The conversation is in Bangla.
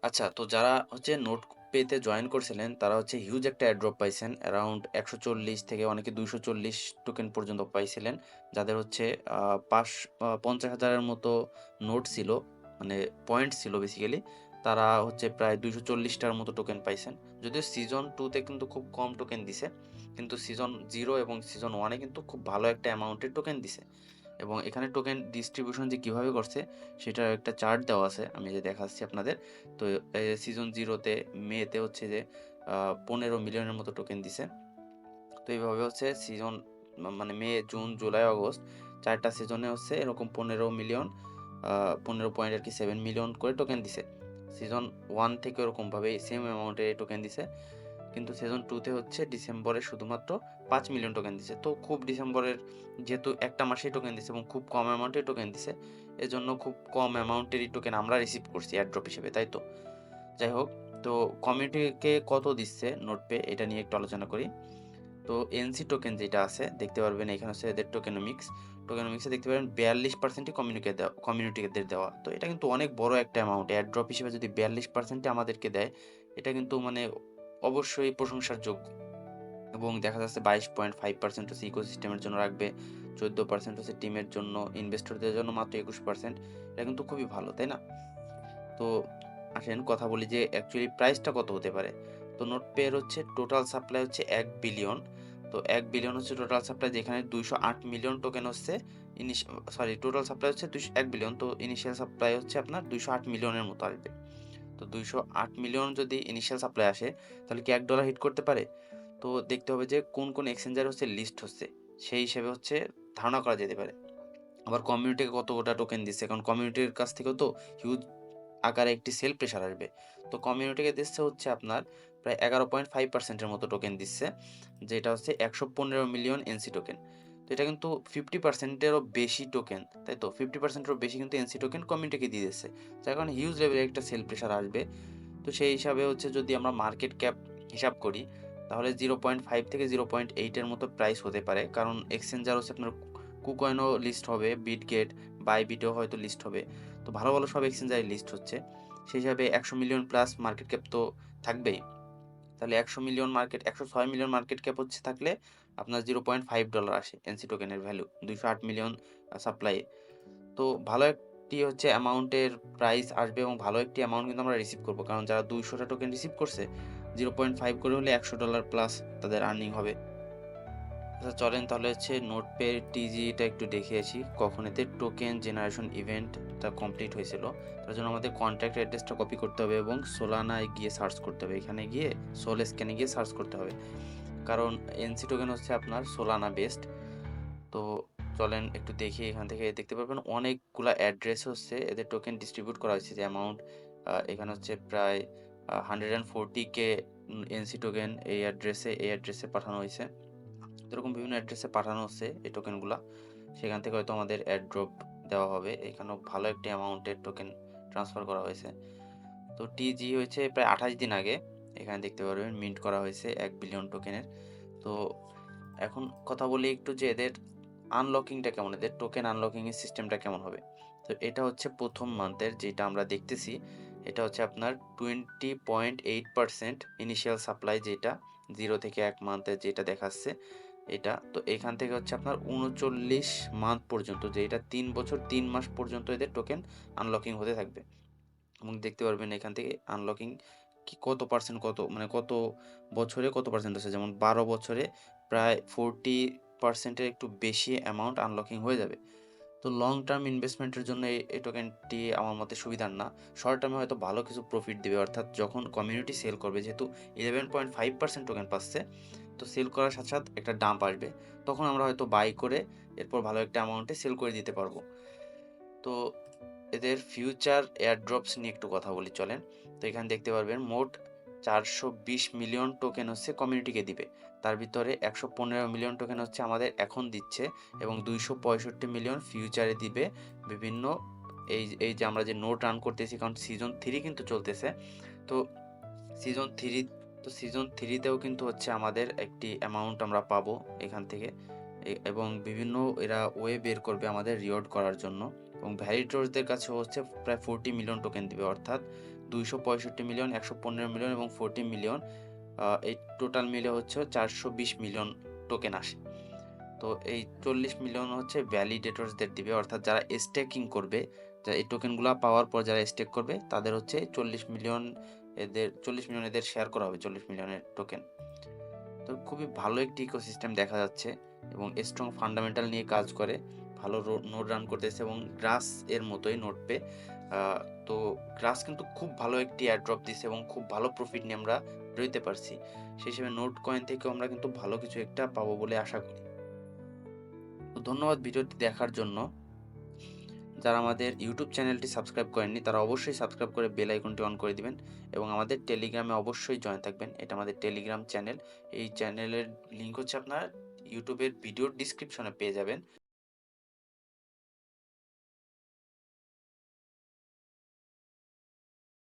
আচ্ছা, তো যারা হচ্ছে নোট পেতে জয়েন করছিলেন তারা হচ্ছে হিউজ একটা এয়ারড্রপ পাইছেন। অ্যারাউন্ড ১৪০ থেকে অনেকে ২৪০ টোকেন পর্যন্ত পাইছিলেন। যাদের হচ্ছে আ পাঁচ ৫০,০০০ এর মতো নোট ছিল, মানে পয়েন্ট ছিল বেসিক্যালি। তারা হচ্ছে প্রায় ২৪০ টার মতো টোকেন পাইছেন। যদিও সিজন 2 তে কিন্তু খুব কম টোকেন দিছে। কিন্তু সিজন 0 এবং সিজন 1 এ কিন্তু খুব ভালো একটা অ্যামাউন্টের টোকেন দিছে। এবং এখানে টোকেন ডিস্ট্রিবিউশন যে কিভাবে করছে সেটার একটা চার্ট দেওয়া আছে। আমি যে দেখাচ্ছি আপনাদের। তো সিজন 0 তে মেতে হচ্ছে যে ১৫ মিলিয়নের মতো টোকেন দিছে। তো এইভাবে হচ্ছে সিজন মানে মে, জুন, জুলাই, অগস্ট ৪ টা সিজনে হচ্ছে এরকম ১৫ মিলিয়ন ১৫ পয়েন্ট আরকি 7 মিলিয়ন করে টোকেন দিছে। সিজন 1 থেকে ওরকমভাবেই সেম অ্যামাউন্টে টোকেন দিছে। কিন্তু সিজন 2 তে হচ্ছে ডিসেম্বরে শুধুমাত্র ৫ মিলিয়ন টোকেন দিছে। তো খুব ডিসেম্বরের যেহেতু একটা মাসেই টোকেন দিছে এবং খুব কম অ্যামাউন্টে টোকেন দিছে। এজন্য খুব কম অ্যামাউন্টেরই টোকেন আমরা রিসিভ করছি এয়ারড্রপ হিসেবে, তাই তো? যাই হোক, তো কমিউনিটিকে কত দিচ্ছে নোটপে এটা নিয়ে একটু আলোচনা করি। তো এনসি টোকেন যেটা আছে দেখতে পারবেন এখানে হচ্ছে এদের টোকেনমিক্স। টোকেনমিক্সে দেখতে পারেন ৪২% কমিউনিটিদের দেওয়া। তো এটা কিন্তু অনেক বড় একটা অ্যামাউন্ট। এয়ারড্রপ হিসেবে যদি ৪২% আমাদেরকে দেয়, এটা কিন্তু মানে অবশ্যই প্রশংসার যোগ্য। এবং দেখা যাচ্ছে ২২.৫% হচ্ছে ইকোসিস্টেমের জন্য রাখবে, ১৪% হচ্ছে টিমের জন্য, ইনভেস্টরদের জন্য মাত্র ২১%। এটা কিন্তু খুবই ভালো, তাই না? তো আসেন কথা বলি যে অ্যাকচুয়ালি প্রাইসটা কত হতে পারে। তো নোটপে এর হচ্ছে টোটাল সাপ্লাই হচ্ছে ১ বিলিয়ন। তো ১ বিলিয়ন হচ্ছে টোটাল সাপ্লাই, যেখানে ২০৮ মিলিয়ন টোকেন হচ্ছে টোটাল সাপ্লাই হচ্ছে ১ বিলিয়ন। তো ইনিশিয়াল সাপ্লাই হচ্ছে আপনার ২০৮ মিলিয়নের মতো আসবে। তো ২০৮ মিলিয়ন যদি ইনিশিয়াল সাপ্লাই আসে, তাহলে কি $১ হিট করতে পারে? তো দেখতে হবে যে কোন এক্সচেঞ্জার হচ্ছে লিস্ট হচ্ছে। সেই হিসেবে হচ্ছে ধারণা করা যেতে পারে। আবার কমিউনিটিকে কতটা টোকেন দিচ্ছে, কারণ কমিউনিটির কাছ থেকেও তো হিউজ আকারে একটি সেল প্রেশার আসবে। তো কমিউনিটিকে দিচ্ছে হচ্ছে আপনার প্রায় 11.5% এর মতো টোকেন দিচ্ছে, যেটা হচ্ছে ১১৫ মিলিয়ন এনসি টোকেন। তো এটা কিন্তু 50% এরও বেশি টোকেন, তাই তো? 50% এরও বেশি কিন্তু এনসি টোকেন কমিউনিটিকে দিয়ে দিচ্ছে। যার কারণে হিউজ লেভেলের একটা সেল প্রেশার আসবে। তো সেই হিসাবে হচ্ছে যদি আমরা মার্কেট ক্যাপ হিসাব করি, তাহলে 0.5 থেকে 0.8 এর মতো প্রাইস হতে পারে। কারণ এক্সচেঞ্জার হচ্ছে আপনার কুকয়েনও লিস্ট হবে, বিটগেট, বাইবিটেও হয়তো লিস্ট হবে। তো ভালো, ভালো সব এক্সচেঞ্জারে লিস্ট হচ্ছে। সেই হিসাবে ১০০ মিলিয়ন প্লাস মার্কেট ক্যাপ তো থাকবেই। তাহলে ১০০ million market ১০৬ million market cap হচ্ছে থাকলে আপনার $0.5 আসে এনসি টোকেনের ভ্যালু ২০৮ মিলিয়ন সাপ্লাই। তো ভালো একটি হচ্ছে অ্যামাউন্টের প্রাইস আসবে এবং ভালো একটি অ্যামাউন্ট কিন্তু আমরা রিসিভ করব। কারণ যারা ২০০ টা টোকেন রিসিভ করছে, 0.5 করে হলে $১০০ প্লাস তাদের আর্নিং হবে। আচ্ছা চলেন তাহলে হচ্ছে নোটপে টিজিটা একটু দেখে আসি। কখন এতে টোকেন জেনারেশন ইভেন্টটা কমপ্লিট হয়েছিল। তার জন্য আমাদের কন্ট্যাক্ট অ্যাড্রেসটা কপি করতে হবে এবং সোলানায় গিয়ে সার্চ করতে হবে। এখানে গিয়ে সোলস্ক্যানে গিয়ে সার্চ করতে হবে। কারণ এনসি টোকেন হচ্ছে আপনার সোলানা বেসড। তো চলেন একটু দেখি, এখান থেকে দেখতে পারবেন অনেকগুলা অ্যাড্রেস হচ্ছে এদের টোকেন ডিস্ট্রিবিউট করা হয়েছে, যে অ্যামাউন্ট এখানে হচ্ছে প্রায় 140 কে এনসি টোকেন এই অ্যাড্রেসে পাঠানো হয়েছে। এরকম বিভিন্ন অ্যাড্রেসে পাঠানো হচ্ছে এই টোকেনগুলা। সেখান থেকে হয়তো আমাদের এয়ারড্রপ দেওয়া হবে। এখানেও ভালো একটি অ্যামাউন্টের টোকেন ট্রান্সফার করা হয়েছে। তো টিজি হয়েছে প্রায় ২৮ দিন আগে। এখানে দেখতে পারবেন মিন্ট করা হয়েছে ১ বিলিয়ন টোকেনের। তো এখন কথা বলি একটু যে এদের আনলকিংটা কেমন? এদের টোকেন আনলকিং এর সিস্টেমটা কেমন হবে? তো এটা হচ্ছে ১ম মান্থের যেটা আমরা দেখতেছি, এটা হচ্ছে আপনার 20.8% ইনিশিয়াল সাপ্লাই, যেটা 0 থেকে ১ মান্থের যেটা দেখাচ্ছে এটা। তো এখান থেকে হচ্ছে আপনার ৩৯ মান্থ পর্যন্ত, যে এটা ৩ বছর ৩ মাস পর্যন্ত এদের টোকেন আনলকিং হতে থাকবে। এবং দেখতে পারবেন এখান থেকে আনলকিং কি কত পার্সেন্ট, কত মানে কত বছরে কত পার্সেন্ট আছে, যেমন ১২ বছরে প্রায় 40% এর একটু বেশি অ্যামাউন্ট আনলকিং হয়ে যাবে। তো লং টার্ম ইনভেস্টমেন্টের জন্য এই টোকেনটি আমার মতে সুবিধার না। শর্ট টার্মে হয়তো ভালো কিছু প্রফিট দেবে, অর্থাৎ যখন কমিউনিটি সেল করবে, যেহেতু 11.5% টোকেন পাচ্ছে, তো সেল করার সাথে সাথে একটা ডাম্প আসবে, তখন আমরা হয়তো বাই করে এরপর ভালো একটা অ্যামাউন্টে সেল করে দিতে পারবো। তো এদের ফিউচার এয়ারড্রপস নিয়ে একটু কথা বলি চলেন। তো এখানে দেখতে পারবেন মোট ৪২০ মিলিয়ন টোকেন হচ্ছে কমিউনিটিকে দিবে। তার ভিতরে ১১৫ মিলিয়ন টোকেন হচ্ছে আমাদের এখন দিচ্ছে এবং ২৬৫ মিলিয়ন ফিউচারে দিবে বিভিন্ন এই যে আমরা যে নোট রান করতেছি, কারণ সিজন 3 কিন্তু চলতেছে। তো সিজন 3 সিজন 3 তেও কিন্তু হচ্ছে আমাদের একটি অ্যামাউন্ট আমরা পাবো এখান থেকে। এবং বিভিন্ন এরা ওয়ে বের করবে আমাদের রিওয়ার্ড করার জন্য। এবং ভ্যালিডেটরসদের কাছে হচ্ছে প্রায় 40 মিলিয়ন টোকেন দিবে, অর্থাৎ 265 মিলিয়ন, 115 মিলিয়ন এবং 40 মিলিয়ন, এই টোটাল মিলে হচ্ছে 420 মিলিয়ন টোকেন আসে। তো এই 40 মিলিয়ন হচ্ছে ভ্যালিডেটরসদের দিবে, অর্থাৎ যারা স্টেকিং করবে, যারা এই টোকেনগুলো পাওয়ার পর যারা স্টেক করবে তাদের হচ্ছে 40 মিলিয়ন, এদের শেয়ার করা হবে 40 মিলিয়নের টোকেন। তো খুবই ভালো একটি ইকোসিস্টেম দেখা যাচ্ছে এবং স্ট্রং ফান্ডামেন্টাল নিয়ে কাজ করে, ভালো নোড রান করতেছে এবং গ্রাস এর মতোই নোড পে। তো গ্রাস কিন্তু খুব ভালো একটি অ্যাড্রপ দিছে এবং খুব ভালো প্রফিট নিয়ে আমরা বেরোতে পারছি, সেই হিসেবে নোট কয়েন থেকেও আমরা কিন্তু ভালো কিছু একটা পাবো বলে আশা করি। তো ধন্যবাদ ভিডিওটি দেখার জন্য। যারা আমাদের ইউটিউব চ্যানেলটি সাবস্ক্রাইব করেননি তারা অবশ্যই সাবস্ক্রাইব করে বেল আইকনটি অন করে দিবেন এবং আমাদের টেলিগ্রামে অবশ্যই জয়েন থাকবেন। এটা আমাদের টেলিগ্রাম চ্যানেল। এই চ্যানেলের লিঙ্ক হচ্ছে আপনার ইউটিউবের ভিডিওর ডিসক্রিপশনে পেয়ে যাবেন।